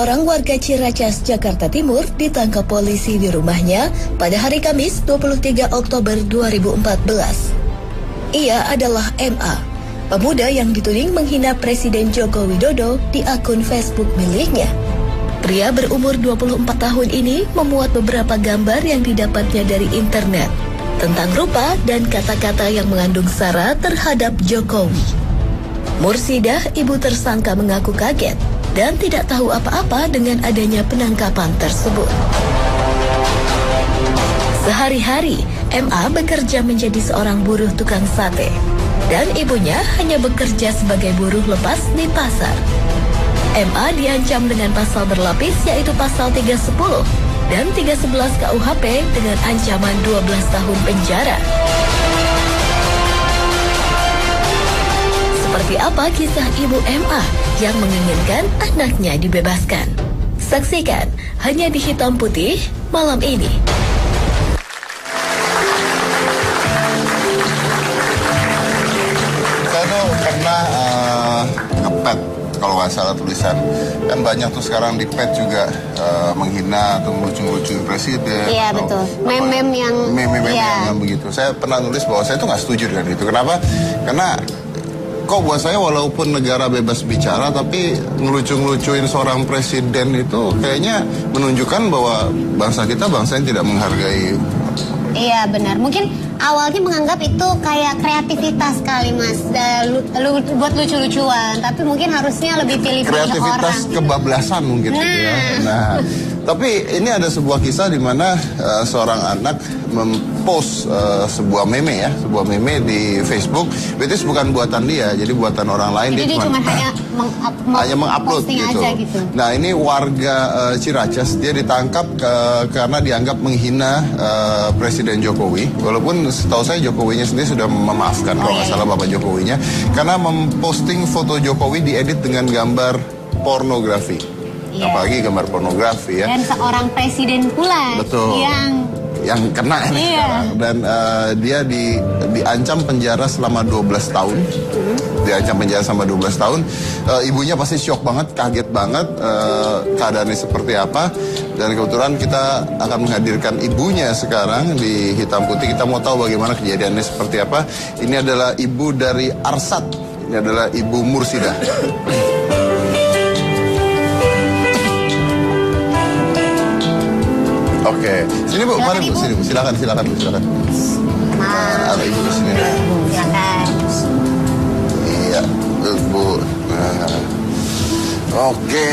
Seorang warga Ciracas, Jakarta Timur ditangkap polisi di rumahnya pada hari Kamis 23 Oktober 2014. Ia adalah MA, pemuda yang dituding menghina Presiden Joko Widodo di akun Facebook miliknya. Pria berumur 24 tahun ini memuat beberapa gambar yang didapatnya dari internet tentang rupa dan kata-kata yang mengandung sara terhadap Jokowi. Mursidah, ibu tersangka, mengaku kaget dan tidak tahu apa-apa dengan adanya penangkapan tersebut. Sehari-hari, MA bekerja menjadi seorang buruh tukang sate dan ibunya hanya bekerja sebagai buruh lepas di pasar. MA diancam dengan pasal berlapis yaitu pasal 310 dan 311 KUHP dengan ancaman 12 tahun penjara. Seperti apa kisah ibu MA yang menginginkan anaknya dibebaskan? Saksikan hanya di Hitam Putih malam ini. Saya tuh pernah nge-pet, kalau nggak salah tulisan. Kan banyak tuh sekarang di pet juga menghina atau melucu-lucuin presiden. Iya betul. Meme-meme yang yang begitu. Saya pernah nulis bahwa saya tuh nggak setuju dengan itu. Kenapa? Karena kok buat saya walaupun negara bebas bicara, tapi ngelucu-ngelucuin seorang presiden itu kayaknya menunjukkan bahwa bangsa kita bangsa yang tidak menghargai. Iya benar. Mungkin awalnya menganggap itu kayak kreativitas kali mas, lu buat lucu-lucuan. Tapi mungkin harusnya lebih pilih-pilih orang. Kreativitas kebablasan mungkin. Nah, tapi ini ada sebuah kisah di mana seorang anak mempost sebuah meme di Facebook. Itu bukan buatan dia, jadi buatan orang lain. Jadi dia cuma hanya mengupload gitu. Nah, ini warga Ciracas, dia ditangkap karena dianggap menghina Presiden Jokowi. Walaupun setahu saya Jokowinya sendiri sudah memaafkan kalau nggak salah Bapak Jokowinya, karena memposting foto Jokowi diedit dengan gambar pornografi. Apalagi gambar pornografi ya. Dan seorang presiden pula. Betul. Yang kena ini sekarang. Dan dia diancam penjara selama 12 tahun. Diancam penjara selama 12 tahun. Ibunya pasti syok banget, kaget banget keadaannya seperti apa. Dan kebetulan kita akan menghadirkan ibunya sekarang di Hitam Putih. Kita mau tahu bagaimana kejadiannya seperti apa. Ini adalah ibu dari Arsat. Ini adalah Ibu Mursidah. Oke, sini Bu, mari Bu, sini Bu, silakan Bu, silakan. Ada Ibu di sini. Silakan. Iya, Bu. Oke,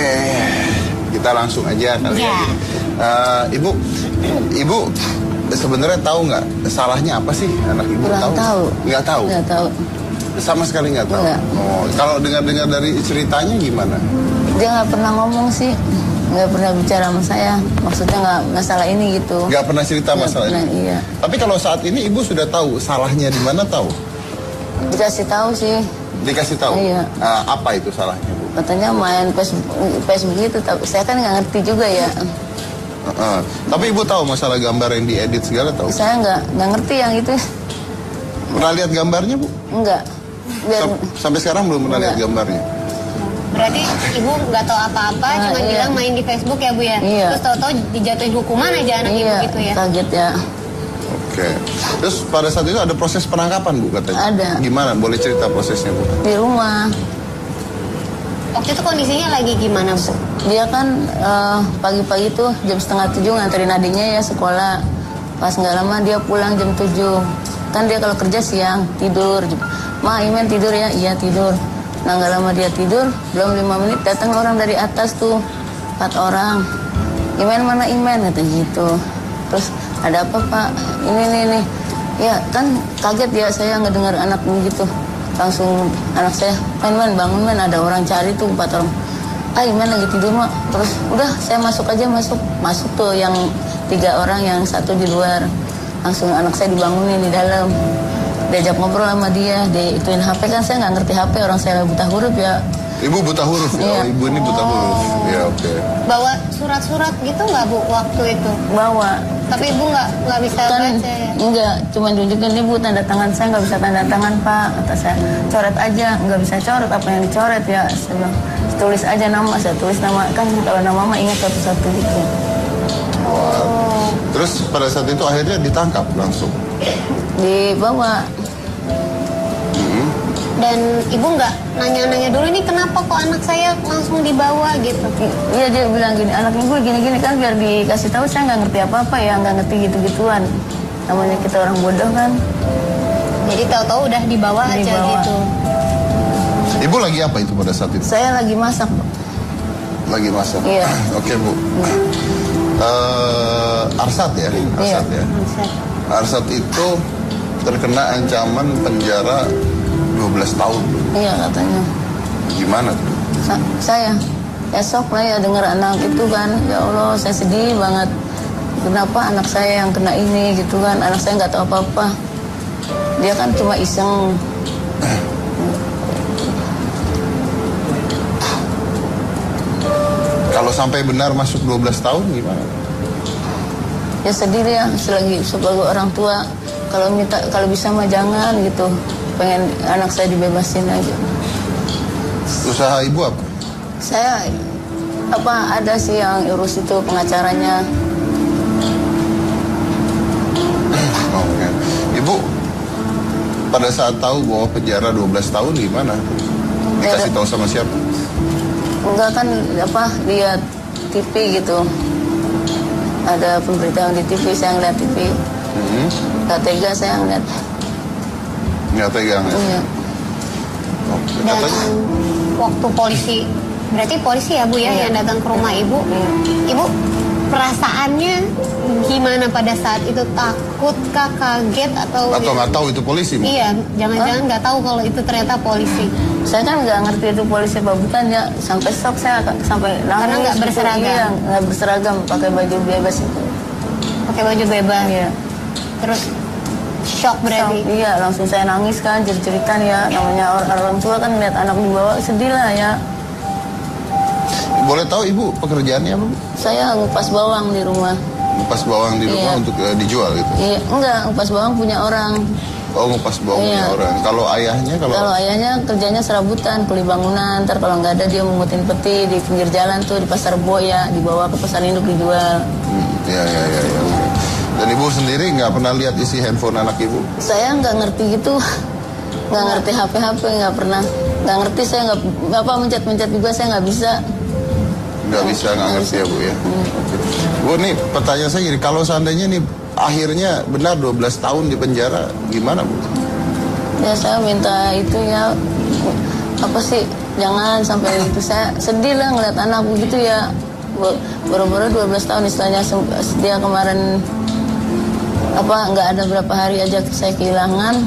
kita langsung aja kali ya. Ibu sebenarnya tahu nggak salahnya apa sih anak Ibu? Tahu? Nggak tahu. Nggak tahu. Sama sekali nggak tahu. Enggak. Oh, kalau dengar dari ceritanya gimana? Dia nggak pernah ngomong sih. Nggak pernah bicara sama saya, maksudnya nggak masalah ini gitu. Nggak pernah cerita masalah ini. Iya. Tapi kalau saat ini ibu sudah tahu salahnya di mana, tahu? Dikasih tahu sih. Dikasih tahu. Iya. Apa itu salahnya Bu? Katanya main Facebook gitu, tapi saya kan nggak ngerti juga ya. Tapi ibu tahu masalah gambar yang diedit segala, tahu? Saya nggak ngerti yang itu. Pernah lihat gambarnya Bu? Enggak. Sampai sekarang belum pernah lihat gambarnya. Berarti ibu nggak tahu apa-apa, cuma bilang main di Facebook ya Bu ya. Iya. Terus tahu-tahu dijatuhin hukuman aja anak ibu gitu ya. Kaget ya. Oke. Terus pada saat itu ada proses penangkapan Bu katanya? Ada. Gimana? Boleh cerita prosesnya Bu? Di rumah. Waktu itu kondisinya lagi gimana Bu? Dia kan pagi-pagi tuh jam 6:30 nganterin adiknya ya sekolah. Pas nggak lama dia pulang jam 7. Kan dia kalau kerja siang tidur. Ma, Imen tidur ya? Iya tidur. Nah nggak lama dia tidur, belum 5 menit datang orang dari atas tuh, 4 orang. Imen mana Imen? Kata gitu. Terus ada apa Pak? Ini. Ya kan kaget ya saya ngedengar anak begitu. Langsung anak saya, Men bangun men, ada orang cari tuh 4 orang. Imen lagi tidur Mak. Terus udah saya masuk aja, masuk tuh yang 3 orang, yang 1 di luar. Langsung anak saya dibangunin di dalam. Diajak ngobrol sama dia, diituin HP, kan saya nggak ngerti HP, orang saya buta huruf ya. Ibu buta huruf ya? Iya. Ibu ini buta huruf. Ya oke. Bawa surat-surat gitu nggak Bu waktu itu? Bawa. Tapi ibu nggak bisa Kan baca ya? enggak, cuma tunjukin ibu tanda tangan saya nggak bisa tanda tangan Pak, kata saya. Coret aja, nggak bisa coret, apa yang dicoret ya? Saya bilang, tulis aja nama, saya tulis nama, kan kalau nama mah ingat satu-satu gitu. Wow. Terus pada saat itu akhirnya ditangkap langsung? Dibawa. Dan ibu nggak nanya-nanya dulu nih kenapa kok anak saya langsung dibawa gitu? Iya, dia bilang gini, anak ibu gini-gini kan, biar dikasih tahu. Saya nggak ngerti apa-apa ya, nggak ngerti gitu-gituan. Namanya kita orang bodoh kan. Jadi tahu-tahu udah dibawa aja gitu. Ibu lagi apa itu pada saat itu? Saya lagi masak. Lagi masak? Iya. Oke, Bu. Arsat ya? Arsat ya? Arsat itu terkena ancaman penjara 12 tahun. Iya katanya. Gimana tuh? Saya esok lah ya dengar anak itu kan, ya Allah saya sedih banget. Kenapa anak saya yang kena ini gitu kan? Anak saya nggak tahu apa-apa. Dia kan cuma iseng. Kalau sampai benar masuk 12 tahun gimana? Ya sedih ya, selagi sebagai orang tua. Kalau bisa mah jangan gitu. Pengen anak saya dibebasin aja. Usaha ibu apa? Saya ada sih yang urus itu pengacaranya. Oke. Ibu pada saat tahu bahwa penjara 12 tahun gimana? Dikasih tahu sama siapa? Enggak kan lihat TV gitu. Ada pemberitahuan di TV, saya ngeliat TV. Gak tega saya ngeliat. Nggak tegang ya? Iya. Oke. Dan Katanya, waktu berarti polisi ya Bu ya yang datang ke rumah ibu. Ibu perasaannya gimana pada saat itu? Takut kah, kaget atau nggak tahu itu polisi? Iya, jangan-jangan nggak tahu kalau itu ternyata polisi. Saya kan nggak ngerti itu polisi apa bukan ya. Sampai shock saya, sampai nangis. Karena nggak berseragam. Iya, nggak berseragam, pakai baju bebas itu. Pakai baju bebas. Iya. Terus shock berarti. Iya, langsung saya nangis kan, cerita ya. Namanya orang tua kan lihat anak dibawa, sedih lah ya. Boleh tahu ibu pekerjaannya apa? Saya ngupas bawang di rumah. Ngupas bawang di rumah untuk dijual gitu? Iya, enggak, ngupas bawang punya orang. Oh, ngupas bawang punya orang. Kalau ayahnya? Kalau ayahnya kerjanya serabutan, kuli bangunan. Ntar kalau nggak ada dia mengutin peti di pinggir jalan tuh, di pasar Boya, dibawa ke pasar induk dijual. Iya. Dan ibu sendiri nggak pernah lihat isi handphone anak ibu? Saya nggak ngerti gitu, nggak ngerti HP, nggak pernah, nggak ngerti. Saya nggak mencet juga, saya nggak bisa. Nggak ngerti ya Bu ya. Bu, nih pertanyaan saya gini, kalau seandainya nih akhirnya benar 12 tahun di penjara, gimana Bu? Ya saya minta itu ya, jangan sampai itu. Saya sedih lah ngeliat anak begitu ya. Baru-baru 12 tahun istilahnya, dia kemarin nggak ada berapa hari aja saya kehilangan.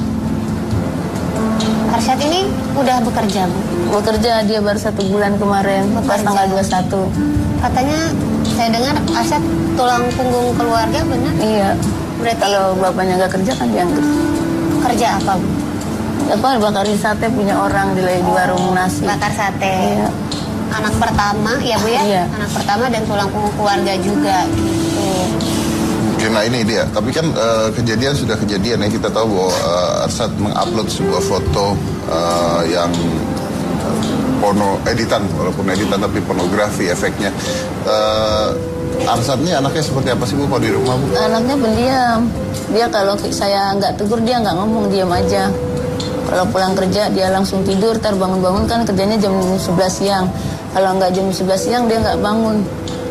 Arsyad ini udah bekerja Bu? Bekerja, dia baru 1 bulan kemarin, pas tanggal 21. Katanya saya dengar Arsyad tulang punggung keluarga, benar? Iya. Berarti kalau bapaknya nggak kerja kan dia kerja apa Bu? Bakarin sate punya orang di warung nasi. Bakar sate. Iya. Anak pertama ya Bu ya? Iya. Anak pertama dan tulang punggung keluarga juga gitu. Nah ini dia, tapi kan kejadian sudah kejadian ya. Kita tahu bahwa Arsyad mengupload sebuah foto yang editan, walaupun editan tapi pornografi efeknya. Arsyad ini anaknya seperti apa sih Bu kalau di rumah Bu? Anaknya pendiam. Dia kalau saya nggak tegur dia nggak ngomong, diam aja. Kalau pulang kerja dia langsung tidur, bangun-bangun kan kerjanya jam 11 siang. Kalau nggak jam 11 siang dia nggak bangun.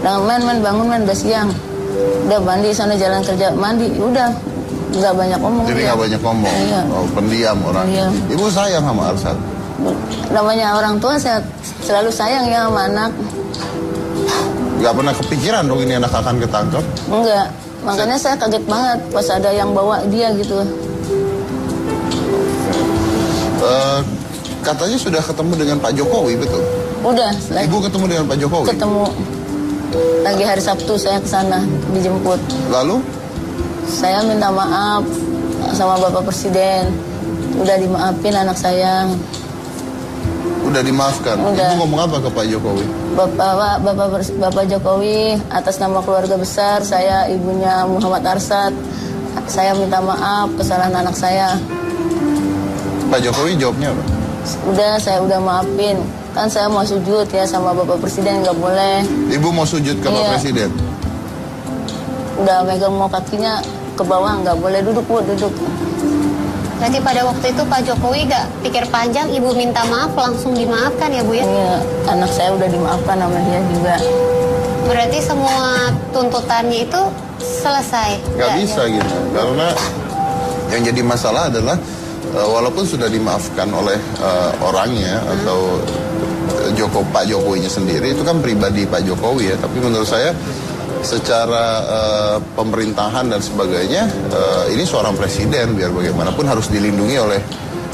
Bangun udah siang. Udah mandi sana jalan kerja mandi, udah nggak banyak ngomong. Jadi nggak banyak ngomong. Iya. Oh, pendiam orangnya. Ibu sayang sama Arsyad? Namanya orang tua saya selalu sayang ya sama anak. Nggak pernah kepikiran dong ini anak akan ketangkep? Enggak, makanya saya kaget banget pas ada yang bawa dia gitu. Katanya sudah ketemu dengan Pak Jokowi, betul? Udah. Ibu ketemu dengan Pak Jokowi? Ketemu. Lagi hari Sabtu saya kesana, dijemput. Lalu? Saya minta maaf sama Bapak Presiden. Udah dimaafin anak saya. Udah dimaafkan? Udah. Ibu ngomong apa ke Pak Jokowi? Bapak Jokowi, atas nama keluarga besar, saya ibunya Muhammad Arsyad. Saya minta maaf kesalahan anak saya. Pak Jokowi jawabnya apa? Saya udah maafin. kan saya mau sujud ya sama Bapak Presiden, nggak boleh. Ibu mau sujud ke Bapak Presiden? Udah megang mau kakinya ke bawah, nggak boleh duduk Bu, duduk. Berarti pada waktu itu Pak Jokowi gak pikir panjang, Ibu minta maaf langsung dimaafkan ya Bu ya? Iya, anak saya udah dimaafkan sama dia juga. Berarti semua tuntutannya itu selesai? Gak bisa gitu, karena yang jadi masalah adalah walaupun sudah dimaafkan oleh orangnya atau Pak Jokowinya sendiri, itu kan pribadi Pak Jokowi ya, tapi menurut saya secara pemerintahan dan sebagainya, ini seorang presiden, biar bagaimanapun harus dilindungi oleh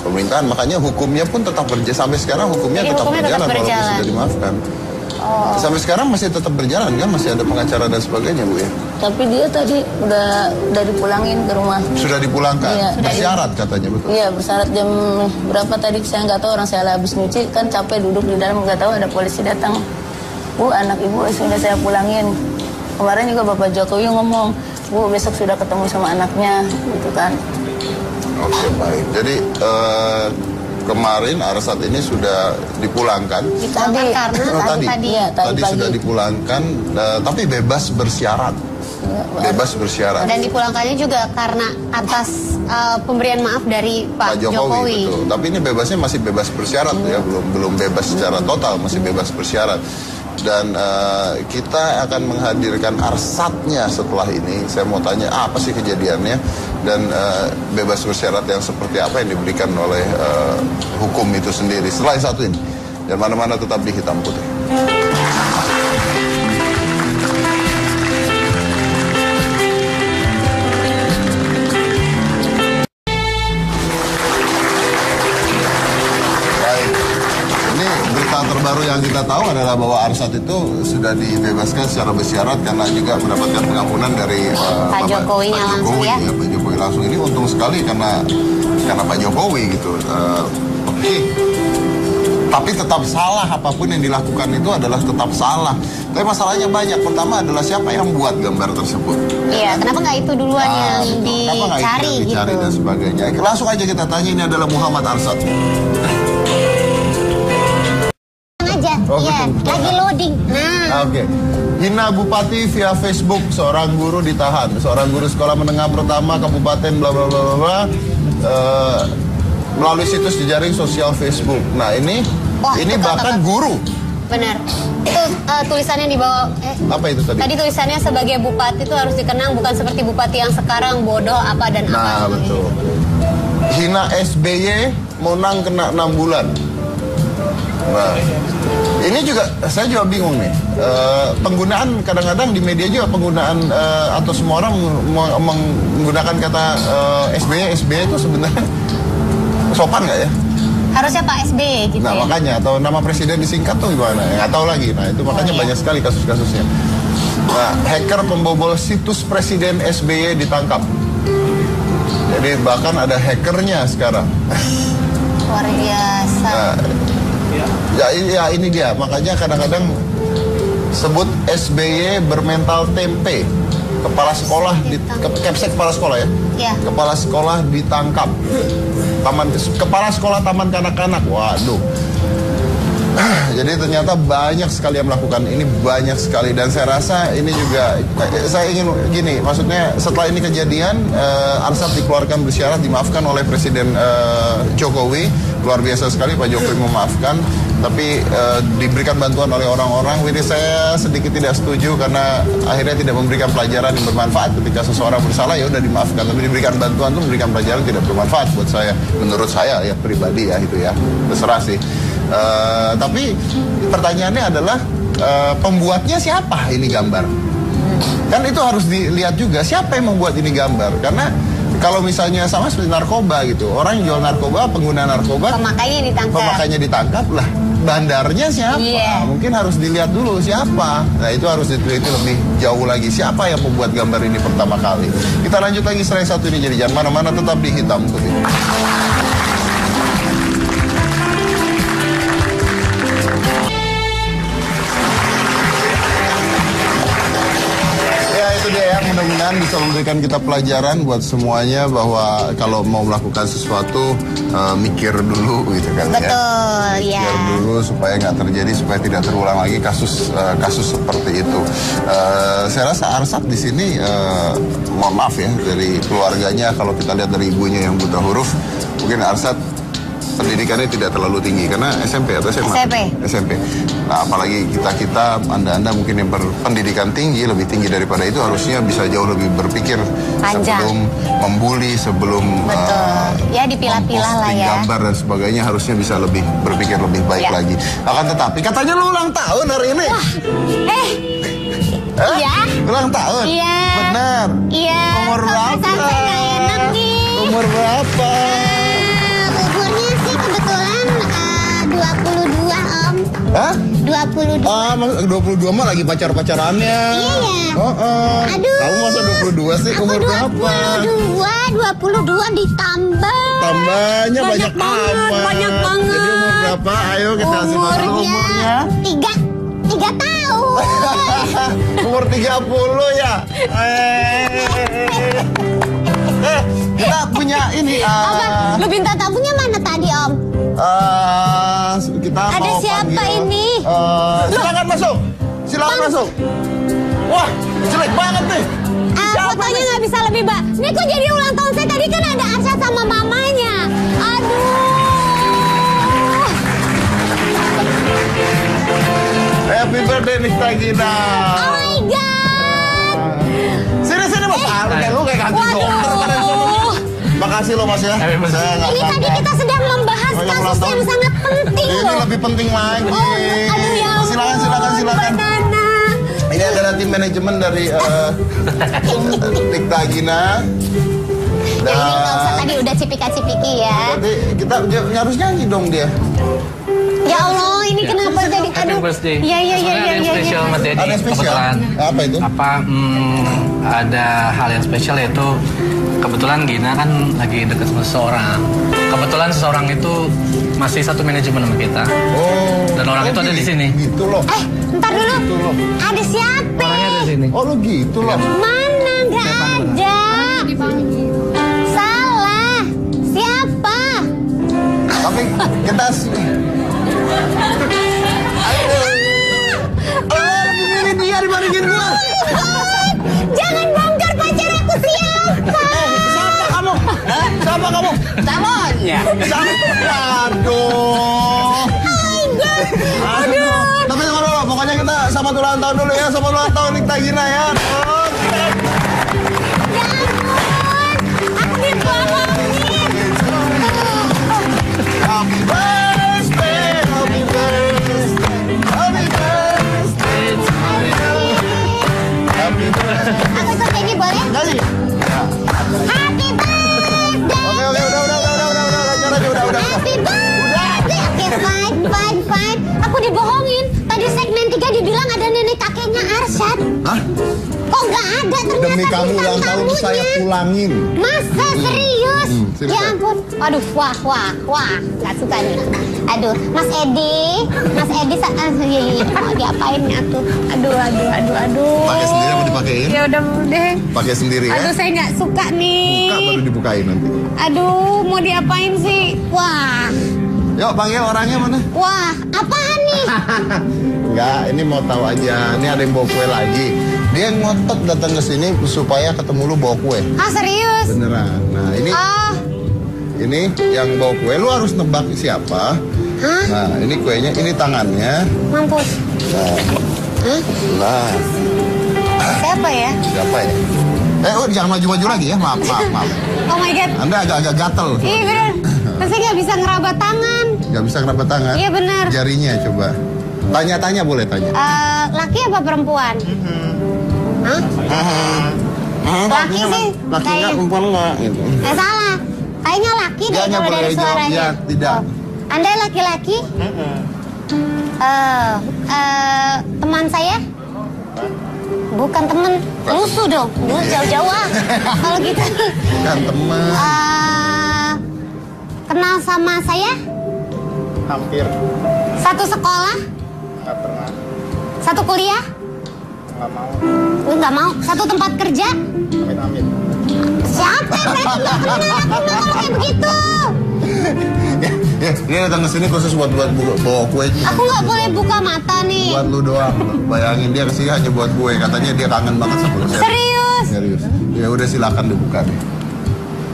pemerintahan. Makanya hukumnya pun tetap berjalan sampai sekarang, hukumnya tetap berjalan walaupun sudah dimaafkan. Sampai sekarang masih tetap berjalan kan, masih ada pengacara dan sebagainya Bu ya. Tapi dia tadi udah dipulangin ke rumah. Sudah dipulangkan, iya, bersyarat katanya, betul? Iya, bersyarat. Jam berapa tadi saya nggak tahu, orang saya habis nyuci kan capek duduk di dalam, nggak tahu ada polisi datang. Bu, anak ibu sudah saya pulangin. Kemarin juga Bapak Jokowi ngomong, Bu besok sudah ketemu sama anaknya, gitu kan. Oke, baik. Jadi kemarin Arsat ini sudah dipulangkan. Tadi sudah dipulangkan, tapi bebas bersyarat. Bebas bersyarat. Dan dipulangkannya juga karena atas pemberian maaf dari Pak Jokowi. Betul. Tapi ini bebasnya masih bebas bersyarat ya, belum bebas secara total, masih bebas bersyarat. Dan kita akan menghadirkan Arsatnya setelah ini. Saya mau tanya apa sih kejadiannya dan bebas bersyarat yang seperti apa yang diberikan oleh hukum itu sendiri. Setelah yang satu ini, dan mana-mana tetap di Hitam Putih. Terbaru yang kita tahu adalah bahwa Arsat itu sudah dibebaskan secara bersyarat karena juga mendapatkan pengampunan dari Pak Jokowi langsung ya. Pak Jokowi langsung. Ini untung sekali karena Pak Jokowi gitu. Tapi tetap salah, apapun yang dilakukan itu adalah tetap salah. Tapi masalahnya banyak. Pertama adalah siapa yang buat gambar tersebut. Iya, kenapa nggak itu duluan yang dicari gitu. Dan sebagainya. Langsung aja kita tanya, ini adalah Muhammad Arsat. Iya, lagi loading. Oke. Hina Bupati via Facebook, seorang guru ditahan. Seorang guru sekolah menengah pertama Kabupaten bla bla bla bla melalui situs jejaring sosial Facebook. Nah, ini bahkan guru. Benar. Itu tulisannya di bawah apa itu tadi? Tadi tulisannya sebagai bupati itu harus dikenang, bukan seperti bupati yang sekarang bodoh apa dan apa. Nah, betul. Hina SBY Monang kena 6 bulan. Nah, ini juga saya juga bingung nih. Penggunaan kadang-kadang di media juga penggunaan atau semua orang menggunakan kata SBY itu sebenarnya sopan nggak ya? Harusnya Pak SBY gitu. Nah, makanya atau nama presiden disingkat tuh gimana? Nggak tahu lagi. Nah, itu makanya banyak sekali kasus-kasusnya. Nah, hacker pembobol situs Presiden SBY ditangkap. Jadi bahkan ada hackernya sekarang. Luar biasa. Nah, ya ini dia, makanya kadang-kadang sebut SBY bermental tempe. Kepala sekolah Kepsek kepala sekolah ya. Ya. Kepala sekolah ditangkap. Kepala sekolah taman kanak-kanak. Waduh. Jadi ternyata banyak sekali yang melakukan ini, banyak sekali, dan saya rasa ini juga saya ingin gini, maksudnya setelah ini kejadian Arsat dikeluarkan bersyarat, dimaafkan oleh Presiden Jokowi, luar biasa sekali Pak Jokowi memaafkan, tapi diberikan bantuan oleh orang-orang. Ini saya sedikit tidak setuju karena akhirnya tidak memberikan pelajaran yang bermanfaat. Ketika seseorang bersalah ya udah dimaafkan, tapi diberikan bantuan itu memberikan pelajaran tidak bermanfaat buat saya, menurut saya ya pribadi ya, itu ya terserah sih. Tapi pertanyaannya adalah pembuatnya siapa ini gambar? Kan itu harus dilihat juga siapa yang membuat ini gambar. Karena kalau misalnya sama seperti narkoba gitu, orang jual narkoba, pengguna narkoba, pemakainya ditangkap lah. Bandarnya siapa? Mungkin harus dilihat dulu siapa. Nah, itu harus diteliti lebih jauh lagi. Siapa yang membuat gambar ini pertama kali? Kita lanjut lagi setelah satu ini. Jadi jangan mana-mana, tetap di Hitam Putih. itu dia ya, mudah-mudahan bisa memberikan kita pelajaran buat semuanya bahwa kalau mau melakukan sesuatu mikir dulu gitu kan. Betul, ya. Mikir dulu supaya nggak terjadi, supaya tidak terulang lagi kasus seperti itu. Saya rasa Arsat di sini mohon maaf ya dari keluarganya, kalau kita lihat dari ibunya yang buta huruf, mungkin Arsat pendidikannya tidak terlalu tinggi karena SMP atau SMA? SMP. Nah, apalagi kita Anda mungkin yang berpendidikan tinggi, lebih tinggi daripada itu, harusnya bisa jauh lebih berpikir panjang sebelum membuli, sebelum ya dipilah-pilah lah ya. Gambar dan sebagainya, harusnya bisa lebih berpikir lebih baik lagi. Akan tetapi katanya lu ulang tahun hari ini. Wah, iya. Ulang tahun? Iya. Benar. Iya. Umur berapa? Sampai nggak enak nih. Umur berapa? Umurnya sih kebetulan 22 Om. Hah? 22. 22 mah lagi pacar-pacarannya. Iya. Aduh. Kamu masa 22 sih? Umur berapa? 22 ditambah. Tambahnya banyak banget, banyak banget. Jadi umur berapa? Ayo kita kasih tahu umurnya. 3 tahun. Umur 30 ya. Kita punya ini. Apa? Lu minta tamunya mana tadi Om? Kita ada mau siapa panggil, ini? Silakan masuk. Silakan masuk. Wah, jelek banget nih. Fotonya nggak bisa lebih baik. Ini kok jadi ulang tahun saya, tadi kan ada Arsat sama mamanya. Aduh. Happy birthday Nista Gina. Oh my god. Sini Mas. Lu kayak ganti dokter pada sono. Makasih loh Mas ya. Ini tadi kita sedang membahas kasus yang sangat penting loh. Ini lebih penting lagi. Aduh ya ampun. Silakan. Banana. Ini adalah tim manajemen dari Nista Gina. Ini nggak usah tadi udah cipika-cipiki ya. Berarti kita harus nyanyi dong dia. Ya Allah, ini kenapa jadi aduh. Iya. Ada yang spesial Mas Dedi. Ada spesial. Kebetulan. Apa itu? Ada hal yang spesial, yaitu kebetulan Gina kan lagi deket sama seseorang. Kebetulan seseorang itu masih satu manajemen sama kita. Oh. Dan orang itu ada di sini. Gitu loh. Ntar dulu. Gitu loh. Ada siapa? Orangnya ada di sini. Oh, lo gitu loh. Mana nggak ada? Salah. Siapa? Tapi kita pilih dia dibandingin gua. Jangan bongkar pacar aku siapa? Siapa kamu? Siapa kamu? Calonnya. Waduh. Aduh. Tapi tunggu dulu, pokoknya kita sama ulang tahun dulu ya, sama ulang tahun Nista Gina ya. Ya ampun, aku dibohongin. Happy birthday, happy birthday, happy birthday to you. Happy birthday. Aku ikut nyanyi boleh? Nyanyi. Happy birthday. Oke, udah. Happy birthday. Oke, fine. Aku dibohongin. Tadi segmen 3 dibilang ada nenek kakeknya Arsat. Hah? Kok nggak ada ternyata Demi kamu bintang ulang tahun tamunya. saya pulangin. Masa serius? Silakan. Ya ampun. Aduh, wah. Nggak suka nih. Aduh, Mas Edi, iya, mau diapain atuh? Aduh. Pakai sendiri apa dipakein? Ya udah deh. Pakai sendiri ya. Aduh, saya nggak suka nih. Buka baru dibukain nanti. Aduh, mau diapain sih? Wah, Yuk panggil orangnya mana? apaan nih? Enggak, ini mau tahu aja. Ini ada yang bawa kue lagi. Dia ngotot datang ke sini supaya ketemu lu bawa kue. Ah, serius? Beneran. Nah, ini yang bawa kue, lu harus nebak siapa. Hah? Nah, ini kuenya, ini tangannya. Mampus. Nah, Siapa ya? siapa ya? Jangan maju-maju lagi ya, maaf. Oh my god. Anda agak-agak gatel. Iya bener. Terus saya nggak bisa ngerabat tangan. Gak bisa kerabat tangan. Iya bener. Jarinya coba. Tanya-tanya boleh tanya. Laki apa perempuan? Hah? Laki sih. Laki Kayak- enggak, perempuan enggak. Gitu. Salah. Kayaknya laki deh Dianya kalau boleh dari jawab suaranya. ya, tidak. Anda laki-laki? Teman saya? Bukan teman, musuh dong. Jauh-jauh ah. Kalau gitu. Kan teman. Kenal sama saya? Hampir. Satu sekolah? Nggak pernah. Satu kuliah? Nggak mau. Nggak mau. Satu tempat kerja? Amit-amit. Siapa yang berarti nggak kenal aku ngomong kayak begitu? Ya, dia datang ke sini khusus buat bawa kue. Aku nggak boleh buka mata nih. Buat lu doang. Bayangin dia kesini hanya buat kue. Katanya dia kangen banget sama lu. Serius? Serius. Ya udah silakan dibuka deh.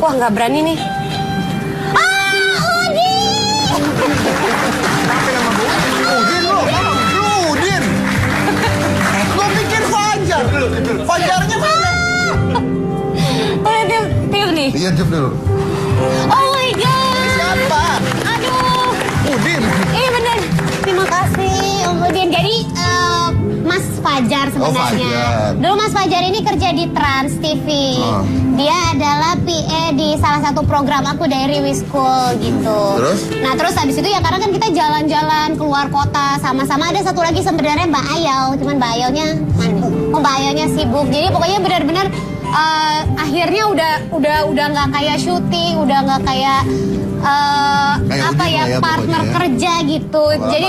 Wah, nggak berani nih. Udin lu. Udin. Lu pikir Fajar. Fajarnya mana? Boleh tiup nih? Iya, tiup dulu. Oh my god. Siapa? Aduh. Udin. Iya bener. Terima kasih Om Udin. Jadi Mas Fajar sebenarnya. Fajar. Dulu Mas Fajar ini kerja di Trans TV. Oh. Dia adalah PA di salah satu program aku dari Wiskul gitu. Terus? Nah terus habis itu ya karena kan kita jalan-jalan keluar kota sama-sama. Ada satu lagi sebenarnya Mbak Ayau. Cuman Mbak Ayaunya mana? Oh Mbak Ayaunya sibuk. Jadi pokoknya benar-benar akhirnya udah nggak kayak syuting, udah nggak kayak apa ya partner pokoknya, kerja gitu. Jadi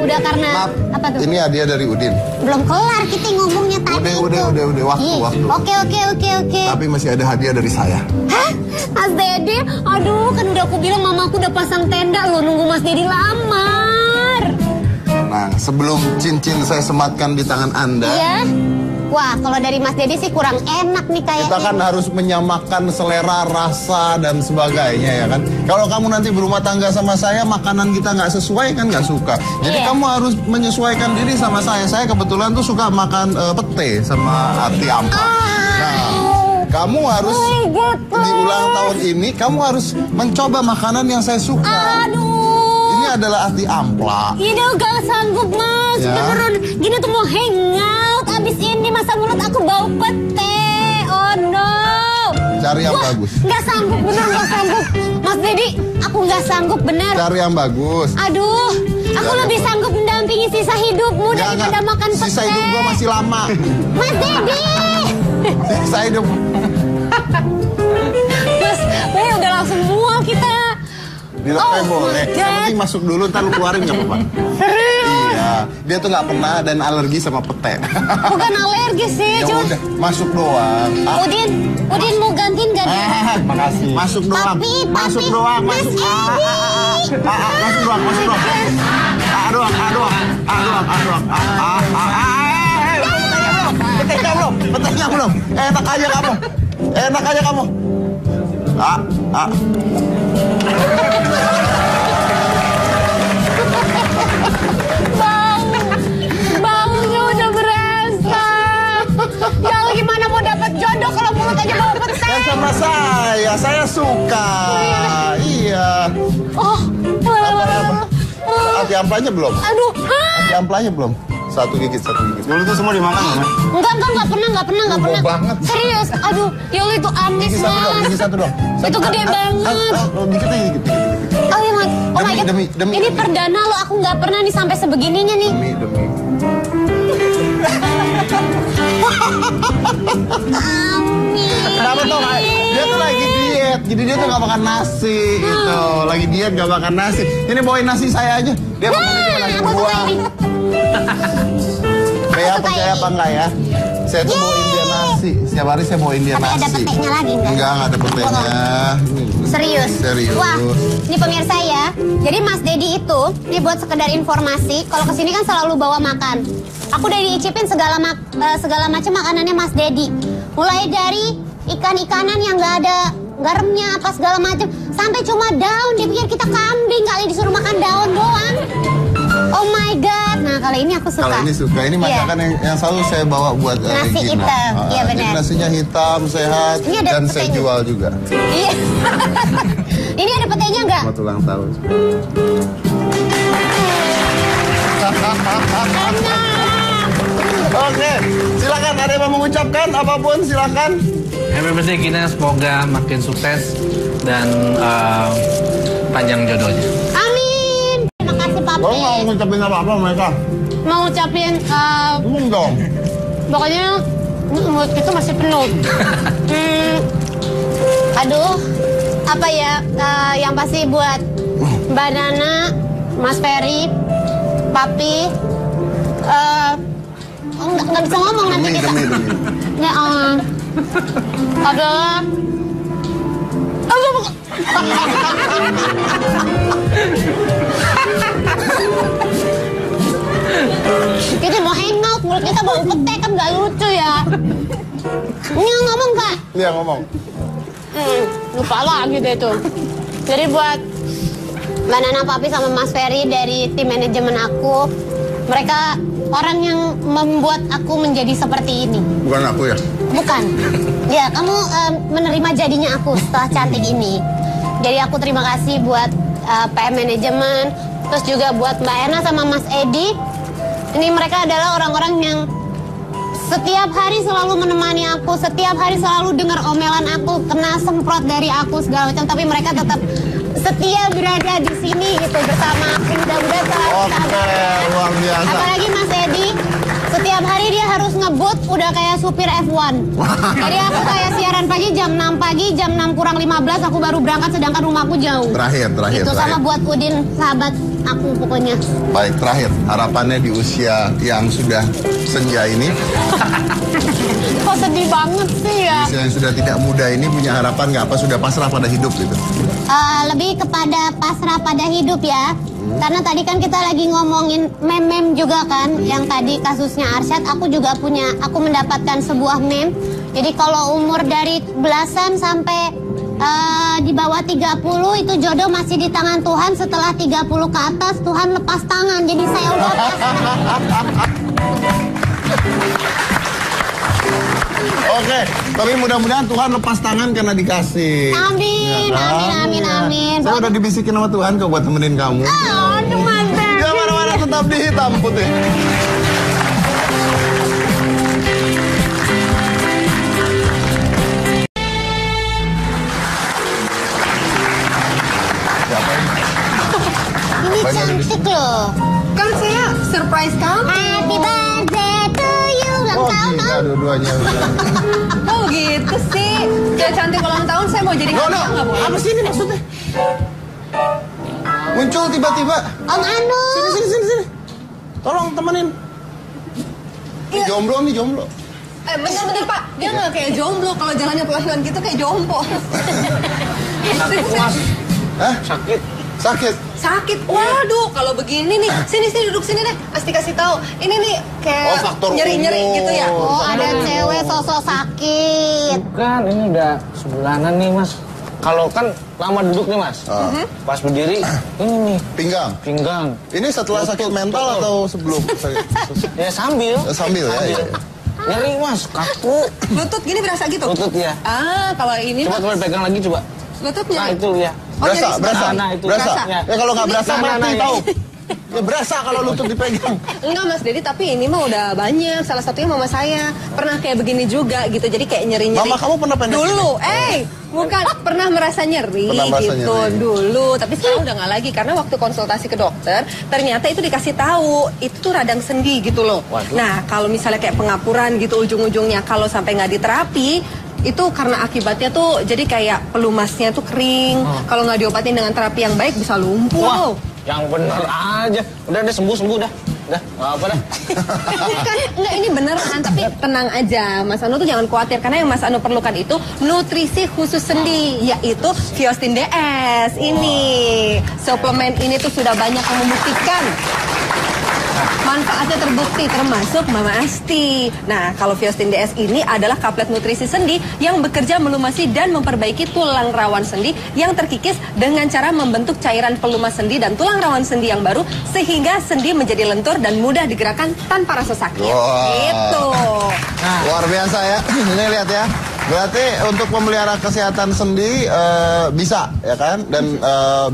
udah karena Maaf, apa tuh? Ini hadiah dari Udin. Belum kelar kita ngomongnya tadi. Udah waktu. Oke. Tapi masih ada hadiah dari saya. Hah? Mas Dedi? Aduh, kan udah aku bilang mamaku udah pasang tenda loh, nunggu Mas Dedi lamar. Nah, sebelum cincin saya sematkan di tangan Anda. Iya. Wah, kalau dari Mas Dedi sih kurang enak nih kayaknya. Kita kan harus menyamakan selera, rasa, dan sebagainya ya kan. Kalau kamu nanti berumah tangga sama saya, makanan kita nggak sesuai kan nggak suka. Jadi kamu harus menyesuaikan diri sama saya. Saya kebetulan tuh suka makan pete sama ati amplak. Nah, kamu harus di ulang tahun ini, kamu harus mencoba makanan yang saya suka. Aduh. Ini adalah ati amplak. Ini gak sanggup Mas, Ya. beneran. Gini tuh mau hangout. Abis ini masa mulut aku bau pete. Oh no. Cari yang bagus. Gak sanggup, bener gak sanggup. Mas Dedi, aku gak sanggup bener. Cari yang bagus. Aduh, aku lebih sanggup mendampingi sisa hidupmu daripada makan pete. Sisa hidup gua masih lama. Mas Dedi. Sisa hidup. Mas, udah langsung mual kita. Dilepas boleh. Yang penting masuk dulu, ntar lu keluarin nggak apa-apa. Serius? Iya. Dia tuh nggak pernah dan alergi sama pete. Bukan alergi sih, Ya cuma udah, masuk doang. Udin mau gantiin gak dia? Makasih. Masuk doang. Masuk doang. Masuk. Masuk doang. Masuk doang. Petenya belum. Enak aja kamu. Baunya udah berasa. Ya gimana mau dapat jodoh kalau mulut aja bau pete? Kan sama saya suka. Iya. Oh. Ati amplanya belum? Aduh. Ati amplanya belum? Satu gigit. Dulu tuh semua dimakan ya? Nggak pernah. Bau banget. Serius, aduh, ya Allah itu amis Gigi Mas. satu dong. Itu gede banget. Dikit. Oh ya my God. Demi. Ini perdana lo, aku nggak pernah nih sampai sebegininya nih. Demi. Kenapa tau gak? Dia tuh lagi diet, jadi dia tuh gak makan nasi gitu. Lagi diet gak makan nasi. Ini bawain nasi saya aja. Dia makan cuma nasi aku suka buah. ini. Bea percaya apa enggak ya? Saya tuh bawain dia nasi. Setiap hari saya bawain dia Tapi nasi. ada petenya lagi nggak? Enggak ada petenya. Serius? Serius. Wah, ini pemirsa ya. Jadi Mas Dedi itu, ini buat sekedar informasi, kalau kesini kan selalu bawa makan. Aku udah diicipin segala macam makanannya Mas Dedi. Mulai dari ikan-ikanan yang nggak ada garamnya apa segala macam, sampai cuma daun. Dia pikir kita kambing kali disuruh makan daun doang. Oh my God. Nah kali ini aku suka. Kalau ini suka. Ini masakan yang selalu saya bawa buat nasi Regina. hitam. Iya benar. Jadi nasinya hitam, sehat, Ini ada dan saya petenya. jual juga. Iya. Ini ada petenya nggak? Selamat ulang tahun. Oke, silakan ada yang mau mengucapkan apapun silakan. Happy birthday Gina, semoga makin sukses dan panjang jodohnya. Amin. Terima kasih Papi. Lo nggak ngucapin apa-apa mereka? Mau ngucapin Ngomong dong. pokoknya mulut kita masih penuh. Aduh, apa ya? Yang pasti buat Mbak Nana, Mas Ferry, Papi. nggak bisa ngomong nanti kita. Ya adalah. Kita mau hangout, mulut kita bau pete kan gak lucu ya. Ini ngomong Kak? Iya ngomong. Lupa lagi deh tuh. Jadi buat Mbak Nana, Papi sama Mas Ferry dari tim manajemen aku, mereka orang yang membuat aku menjadi seperti ini. Bukan aku ya? Bukan. Ya, kamu menerima jadinya aku setelah cantik ini. Jadi aku terima kasih buat PM manajemen, terus juga buat Mbak Erna sama Mas Edi. Ini mereka adalah orang-orang yang setiap hari selalu menemani aku, setiap hari selalu dengar omelan aku, kena semprot dari aku segala macam, tapi mereka tetap setia berada di sini gitu bersama aku. Mudah-mudahan selalu luar biasa. Apalagi Mas Edi, setiap hari dia harus ngebut udah kayak supir F1. Jadi aku kayak siaran pagi jam 6 pagi, jam 6 kurang 15 aku baru berangkat sedangkan rumahku jauh. Terakhir. Itu sama buat Udin, sahabat aku pokoknya. Baik, terakhir. Harapannya di usia yang sudah senja ini. Kok sedih banget sih ya? Usia yang sudah tidak muda ini punya harapan nggak apa sudah pasrah pada hidup gitu? Lebih kepada pasrah pada hidup ya. Karena tadi kan kita lagi ngomongin meme juga kan, yang tadi kasusnya Arsyad, aku mendapatkan sebuah meme. Jadi kalau umur dari belasan sampai di bawah 30 itu jodoh masih di tangan Tuhan, setelah 30 ke atas Tuhan lepas tangan. Jadi saya udah Oke, tapi mudah-mudahan Tuhan lepas tangan karena dikasih. Amin, amin. Saya udah dibisikin sama Tuhan kok buat temenin kamu. Aduh, mantap. Gak mana-mana tetap di hitam putih. Siapa ini? Ini cantik loh. Kan saya surprise kamu. Happy birthday to you. Ulang tahun Gila dua-duanya. Oh gitu sih. Kayak cantik ulang tahun saya mau jadi hadiah nggak boleh? Apa sih ini maksudnya? Muncul tiba-tiba. Om Anu. Sini. Tolong temenin. Iya. Jomblo nih, jomblo. Bentar Pak, dia nggak kayak jomblo. Kalau jalannya pelan-pelan gitu kayak jompo. Sakit mas. Hah? Sakit. Sakit. Waduh, kalau begini nih. Sini duduk sini deh. Pasti kasih tahu. Ini nih kayak faktor nyeri-nyeri umur. gitu ya. Oh, ada cewek sosok sakit. Bukan, ini udah sebulanan nih mas. Kalau kan lama duduk nih mas. Pas berdiri, ini nih pinggang. Ini setelah sakit mental atau sebelum? Ya sambil. Sambil ya. Nyeri mas, kaku. Lutut gini berasa gitu? Lutut ya. Kalau ini Coba pegang lagi coba. lututnya. Nah itu ya. Berasa. Nah, itu. Berasa. Ya. Ya kalau nggak berasa mati ya. tahu. Ya berasa kalau lutut dipegang. Enggak Mas Dedi, tapi ini mah udah banyak. Salah satunya mama saya pernah kayak begini juga gitu. Jadi kayak nyeri-nyeri. Mama kamu pernah pendek dulu? Bukan pernah merasa nyeri gitu dulu. Tapi sekarang udah nggak lagi karena waktu konsultasi ke dokter ternyata itu dikasih tahu itu tuh radang sendi gitu loh. Waduh. Nah kalau misalnya kayak pengapuran gitu ujung-ujungnya kalau sampai nggak diterapi itu karena akibatnya tuh jadi kayak pelumasnya tuh kering. Kalau nggak diobatin dengan terapi yang baik bisa lumpuh. Wah, yang bener aja. Udah sembuh dah. Udah, nggak apa dah. Bukan, enggak ini beneran, tapi tenang aja Mas Anu tuh jangan khawatir karena yang Mas Anu perlukan itu nutrisi khusus sendi, yaitu Fiostin DS. Ini suplemen ini tuh sudah banyak yang membuktikan manfaatnya terbukti termasuk Mama Asti. Nah, kalau Fiostin DS ini adalah kaplet nutrisi sendi yang bekerja melumasi dan memperbaiki tulang rawan sendi yang terkikis dengan cara membentuk cairan pelumas sendi dan tulang rawan sendi yang baru sehingga sendi menjadi lentur dan mudah digerakkan tanpa rasa sakit. Gitu. Luar biasa ya. Ini lihat ya. Berarti untuk memelihara kesehatan sendi bisa ya kan dan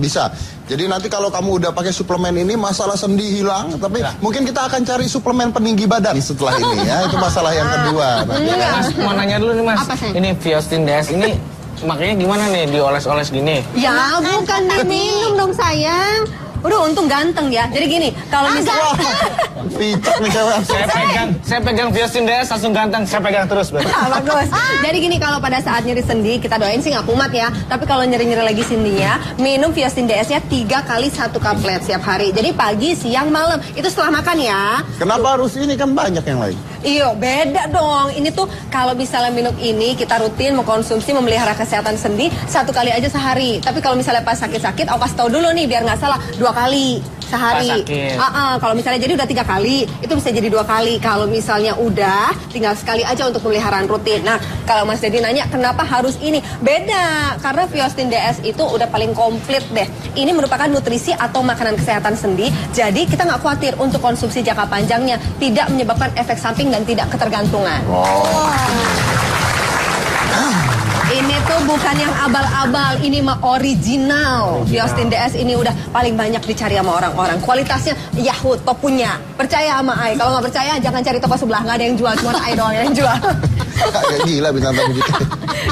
bisa. Jadi nanti kalau kamu udah pakai suplemen ini masalah sendi hilang, tapi mungkin kita akan cari suplemen peninggi badan setelah ini ya. Itu masalah yang kedua. Mas, mau nanya dulu nih mas. Ini Fiostin DS ini makanya gimana nih dioles-oles gini? Ya bukan diminum dong sayang. Udah untung ganteng ya. Jadi gini, kalau misalnya Picek nih cewek. Saya pegang Fiostin DS langsung ganteng. Saya pegang terus. bagus. Jadi gini, kalau pada saat nyeri sendi, kita doain sih nggak kumat ya. Tapi kalau nyeri-nyeri lagi sendinya, minum Fiostin DS-nya 3 kali 1 kaplet setiap hari. Jadi pagi, siang, malam. Itu setelah makan ya. Kenapa harus ini kan banyak yang lain? Iya, beda dong. Ini tuh kalau misalnya minum ini kita rutin mengkonsumsi memelihara kesehatan sendi 1 kali aja sehari. Tapi kalau misalnya pas sakit-sakit, aku kasih tahu dulu nih biar nggak salah 2 kali sehari. Kalau misalnya jadi udah 3 kali, itu bisa jadi 2 kali. Kalau misalnya udah, tinggal sekali aja untuk pemeliharaan rutin. Nah, kalau Mas Dedi nanya kenapa harus ini? Beda, karena Fiostin DS itu udah paling komplit deh. Ini merupakan nutrisi atau makanan kesehatan sendi. Jadi kita nggak khawatir untuk konsumsi jangka panjangnya, tidak menyebabkan efek samping dan tidak ketergantungan. Ini tuh bukan yang abal-abal, ini mah original. Fiostin DS ini udah paling banyak dicari sama orang-orang. Kualitasnya Yahoo, top punya. Percaya sama Ai. Kalau nggak percaya jangan cari toko sebelah, nggak ada yang jual, cuma Ai doang yang jual. Kayak gila bintang tamu gitu.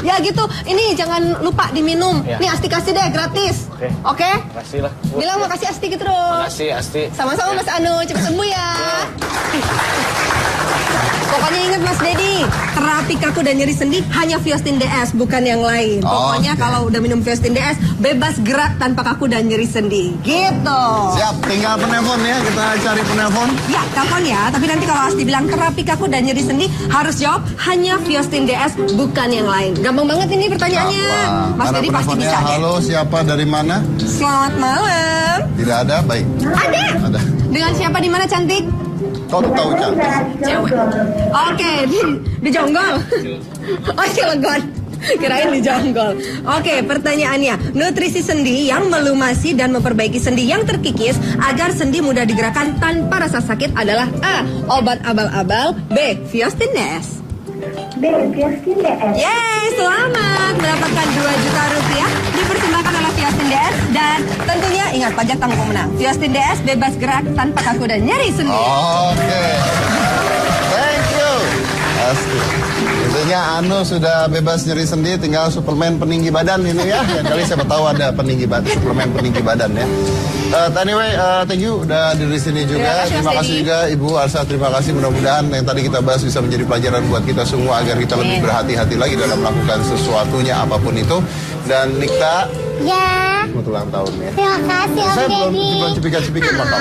Ya gitu. Ini jangan lupa diminum. Ya. Nih Asti kasih deh gratis. Oke? Makasih lah. Bilang makasih Asti gitu dong. Makasih Asti. Sama-sama Mas Anu, cepet sembuh ya. Pokoknya ingat Mas Dedi, terapi kaku dan nyeri sendi hanya Fiostin DS, bukan yang lain. Pokoknya kalau udah minum Fiostin DS, bebas gerak tanpa kaku dan nyeri sendi. Gitu. Siap, tinggal penelpon ya, kita cari penelpon. Ya, telepon ya. Tapi nanti kalau Asti bilang terapi kaku dan nyeri sendi, harus jawab hanya Fiostin DS, bukan yang lain. Gampang banget ini pertanyaannya. Mas Dedi pasti bisa deh. Halo, siapa dari mana? Selamat malam. Tidak ada, baik. Ada. Dengan siapa di mana cantik? Kau tahu cantik. Cewek. Oke, di Jonggol. Oh, Cilegon. Kirain di Jonggol. Oke, pertanyaannya. Nutrisi sendi yang melumasi dan memperbaiki sendi yang terkikis agar sendi mudah digerakkan tanpa rasa sakit adalah A. Obat abal-abal. B. Fiostin DS. B. Fiostin DS. Yeay, selamat mendapatkan 2 juta rupiah dipersembahkan oleh Fiostin DS. Dan tentunya ingat pajak tanggung pemenang. Fiostin DS bebas gerak tanpa kaku dan nyeri sendi. Oke. Thank you. Pasti. Tentunya Anu sudah bebas nyeri sendi, tinggal suplemen peninggi badan ini ya. Yang kali siapa tahu ada suplemen peninggi badan ya. Anyway, thank you udah di sini juga. Terima kasih juga Ibu Arsa, terima kasih. Mudah-mudahan yang tadi kita bahas bisa menjadi pelajaran buat kita semua agar kita lebih berhati-hati lagi dalam melakukan sesuatunya apapun itu. Dan Nikta, Ya. selamat ulang tahun ya. Terima kasih Om Saya Dedi. belum cepik-cepikin makan.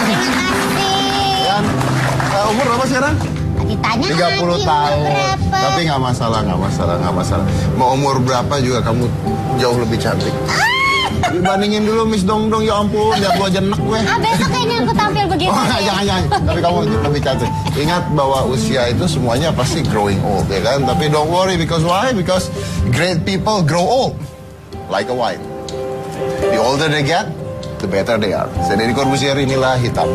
Terima kasih. Dan umur berapa sekarang? Ditanya 30 lagi, tahun. umur berapa? Tapi nggak masalah. Mau umur berapa juga kamu jauh lebih cantik. Dibandingin dulu Miss Dongdong, ya ampun, lihat lu aja enak gue. Besok kayaknya aku tampil begitu. Jangan. Tapi kamu lebih cantik. Ingat bahwa usia itu semuanya pasti growing old, ya kan? Tapi don't worry, because why? Because great people grow old. Like a wine. The older they get, the better they are. Saya Deddy Corbuzier, inilah Hitam.